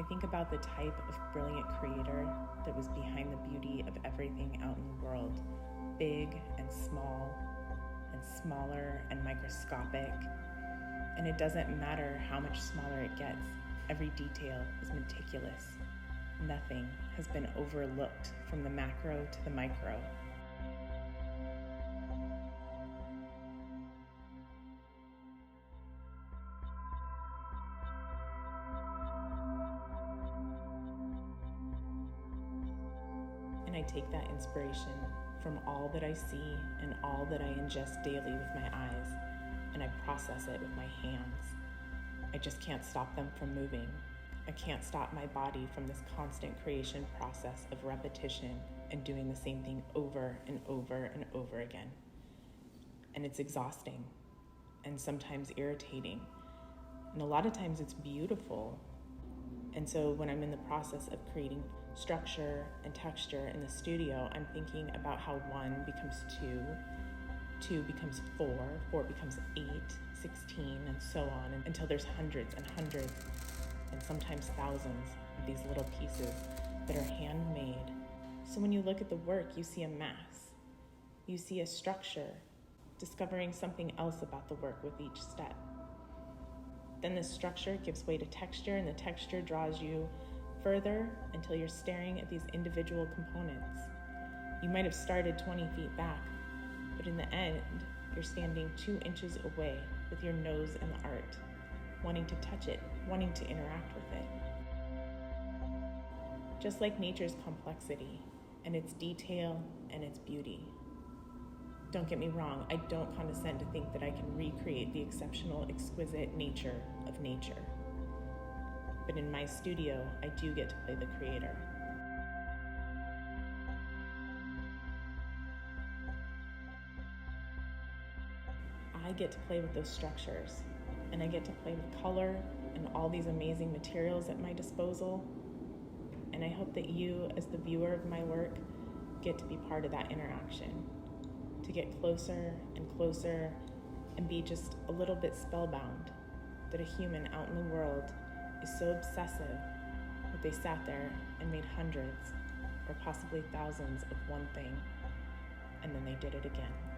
I think about the type of brilliant creator that was behind the beauty of everything out in the world, big and small, and smaller and microscopic. And it doesn't matter how much smaller it gets, every detail is meticulous. Nothing has been overlooked from the macro to the micro. And I take that inspiration from all that I see and all that I ingest daily with my eyes, and I process it with my hands. I just can't stop them from moving. I can't stop my body from this constant creation process of repetition and doing the same thing over and over and over again. And it's exhausting and sometimes irritating. And a lot of times it's beautiful. And so when I'm in the process of creating structure and texture in the studio, I'm thinking about how 1 becomes 2, 2 becomes 4, 4 becomes 8, 16, and so on, until there's hundreds and hundreds, and sometimes thousands of these little pieces that are handmade. So when you look at the work, you see a mass. You see a structure, discovering something else about the work with each step. Then the structure gives way to texture, and the texture draws you further until you're staring at these individual components. You might have started 20 feet back, but in the end, you're standing 2 inches away with your nose in the art, wanting to touch it, wanting to interact with it. Just like nature's complexity and its detail and its beauty. Don't get me wrong, I don't condescend to think that I can recreate the exceptional, exquisite nature of nature. But in my studio, I do get to play the creator. I get to play with those structures, and I get to play with color and all these amazing materials at my disposal. And I hope that you, as the viewer of my work, get to be part of that interaction, to get closer and closer and be just a little bit spellbound that a human out in the world is so obsessive that they sat there and made hundreds or possibly thousands of one thing, and then they did it again.